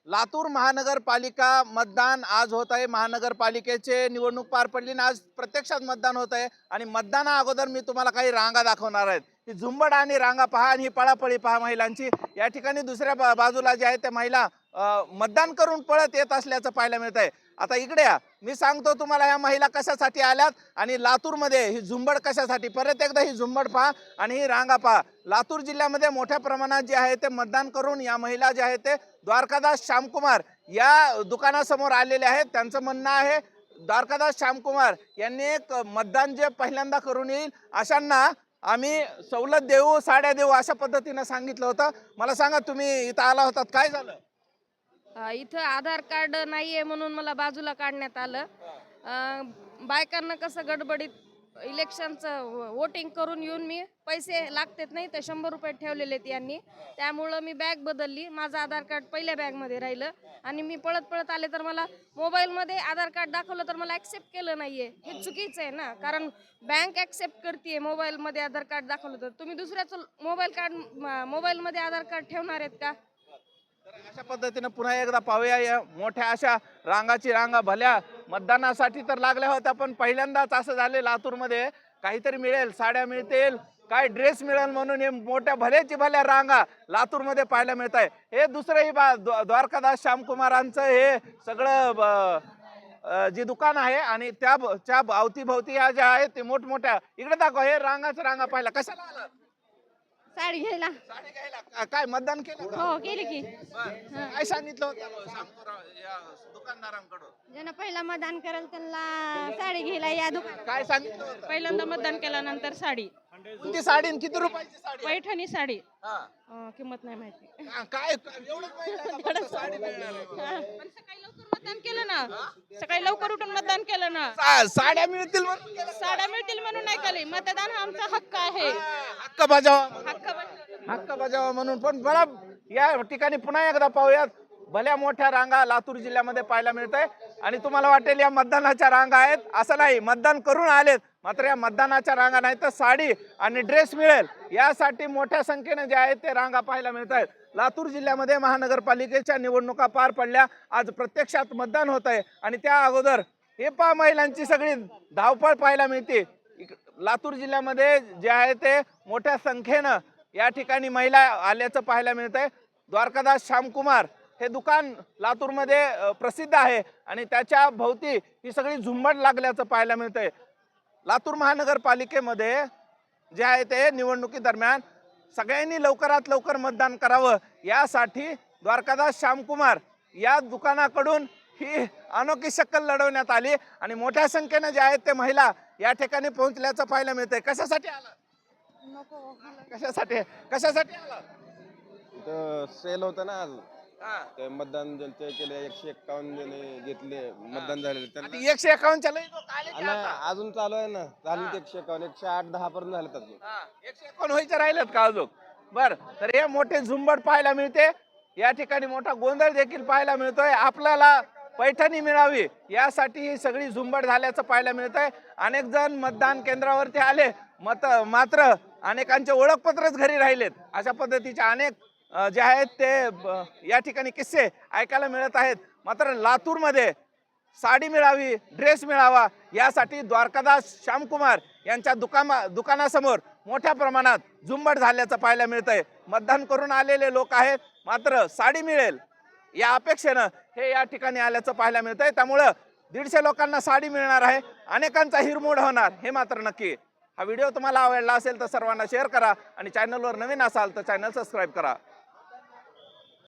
लातूर महानगरपालिका मतदान आज होत आहे। महानगरपालिकेचे निवडणूक पार पडली आणि आज प्रत्यक्षात मतदान होत आहे आणि मतदाना अगोदर मी तुम्हाला काही रांगा दाखवणार आहेत। ही झुंबड आणि रांगा पहा आणि ही पळापळी पहा महिलांची। या ठिकाणी दुसऱ्या बाजूला जे आहे ते महिला मतदान करून पळत येत असल्याचं पाहायला मिळत आहे। आता इकडे या, मी सांगतो तुम्हाला ह्या महिला कशासाठी आल्यात आणि लातूरमध्ये ही झुंबड कशासाठी। परत एकदा ही झुंबड पहा आणि ही रांगा पहा। लातूर जिल्ह्यामध्ये मोठ्या प्रमाणात जे आहे ते मतदान करून या महिला जे आहे ते द्वारकादास श्यामकुमार या दुकानासमोर आलेले आहेत। त्यांचं म्हणणं आहे द्वारकादास श्यामकुमार यांनी एक मतदान जे पहिल्यांदा करून येईल अशांना आम्ही सवलत देऊ, साड्या देऊ अशा पद्धतीने सांगितलं होतं। मला सांगा, तुम्ही इथं आला होतात, काय झालं? इथं आधार कार्ड नाहीये म्हणून मला बाजूला काढण्यात आलं। बायकांना कसं गडबडीत इलेक्शनचं वोटिंग करून येऊन मी पैसे लागतात नाही तर 100 रुपये ठेवलेले आहेत यांनी, त्यामुळं मी बॅग बदलली। माझं आधार कार्ड पहिल्या बॅगमध्ये राहिलं आणि मी पळत पळत आले तर मला मोबाईलमध्ये आधार कार्ड दाखवलं तर मला ॲक्सेप्ट केलं नाहीये। हे चुकीचं आहे ना, कारण बँक ॲक्सेप्ट करते मोबाईलमध्ये आधार कार्ड दाखवलं तर। तुम्ही दुसऱ्याचं मोबाईलमध्ये आधार कार्ड ठेवणार आहेत का? अशा पद्धतीने पुन्हा एकदा पाहूया। या मोठ्या अशा रांगाची रांगा भल्या मतदानासाठी तर लागल्या होत्या, पण पहिल्यांदाच असं झाले लातूरमध्ये काहीतरी मिळेल, साड्या मिळतील, काय ड्रेस मिळेल म्हणून हे मोठ्या भल्याची भल्या रांगा लातूरमध्ये पाहायला मिळत आहे। हे दुसरंही द्वारकादास श्यामकुमारांचं हे सगळं जे दुकान आहे आणि त्या अवतीभवती या ज्या आहेत ते मोठमोठ्या, इकडे दाखवा, हे रांगा पाहिला कशाला आला? साडी घ्यायला। साडी घ्यायला काय मतदान केलं? हो केली की। काय सांगितलं होतं या दुकानदारांकडून? ज्यांना पहिला मतदान करेल त्यांना साडी घ्यायला या दुकानात। काय सांगितलं होतं? पहिल्यांदा मतदान केल्यानंतर साडी। कोणती साडी आणि किती रुपयाची साडी? पैठणी साडी। हा. किंमत नाही माहिती। काय एवढंच माहिती आहे का? फक्त साडी मिळणार आहे बघा. पण सकाळी लवकर मतदान केलं ना, सकाळी लवकर उठून मतदान केलं ना। साड्या मिळतील म्हणून केलं. साड्या मिळतील म्हणून नाही केली, मतदान हा आमचा हक्क आहे। हक्क बजावा, हक्क बजावला। हक्क बजावा म्हणून। पण मला या ठिकाणी पुन्हा एकदा पाहूयात, भल्या मोठ्या रांगा लातूर जिल्ह्यामध्ये पाहायला मिळत आहे आणि तुम्हाला वाटेल या मतदानाच्या रांगा आहेत, असं नाही, मतदान करून आलेत, मात्र या मतदानाच्या रांगा नाही तर साडी आणि ड्रेस मिळेल यासाठी मोठ्या संख्येने जे आहेत ते रांगा पाहायला मिळत आहेत। लातूर जिल्ह्यामध्ये महानगरपालिकेच्या निवडणुका पार पडल्या, आज प्रत्यक्षात मतदान होत आहे आणि त्या अगोदर हे पहा महिलांची सगळी धावपळ पाहायला मिळते। लातूर जिल्ह्यामध्ये जे आहे ते मोठ्या संख्येनं या ठिकाणी महिला आल्याचं पाहायला मिळत आहे। द्वारकादास श्यामकुमार हे दुकान लातूरमध्ये प्रसिद्ध आहे आणि त्याच्या भोवती ही सगळी झुंबड लागल्याचं पाहायला मिळतंय। लातूर महानगरपालिकेमध्ये जे आहे ते निवडणुकीदरम्यान सगळ्यांनी लवकरात लवकर मतदान करावं यासाठी द्वारकादास श्यामकुमार या दुकानाकडून ही अनोखी शक्कल लढवण्यात आली आणि मोठ्या संख्येने जे आहेत ते महिला या ठिकाणी पोहोचल्याचं पाहायला मिळतंय। कशासाठी आला? कशासाठी आला? सेल होता ना आज, ते मतदान ज्यांचे केले 151 जणे घेतले मतदान झाले त्यांना। 151 अजून चालू आहे ना, झाले 151, 108-10 पर्यंत झाले अजून। 151 व्हायचे राहिलेत का अजून? बर, तर हे मोठे झुंबड पाहायला मिळते, या ठिकाणी मोठा गोंधळ देखील पाहायला मिळतोय। आपल्याला पैठणी मिळावी यासाठी ही सगळी झुंबड झाल्याचं पाहायला मिळतंय। अनेक जण मतदान केंद्रावरती आले, मात्र अनेकांचे ओळखपत्रच घरी राहिलेत। अशा पद्धतीचे अनेक जे आहेत ते या ठिकाणी किस्से ऐकायला मिळत आहेत। मात्र लातूरमध्ये साडी मिळावी, ड्रेस मिळावा यासाठी द्वारकादास श्यामकुमार यांच्या दुकानासमोर मोठ्या प्रमाणात झुंबड झाल्याचं पाहायला मिळतंय। मतदान करून आलेले लोक आहेत, मात्र साडी मिळेल या अपेक्षेनं हे या ठिकाणी आल्याचं पाहायला मिळतंय। त्यामुळं 150 लोकांना साडी मिळणार आहे, अनेकांचा हिरमोड होणार हे मात्र नक्की। हा व्हिडिओ तुम्हाला आवडला असेल तर सर्वांना शेअर करा आणि चॅनलवर नवीन असाल तर चॅनल सबस्क्राईब करा।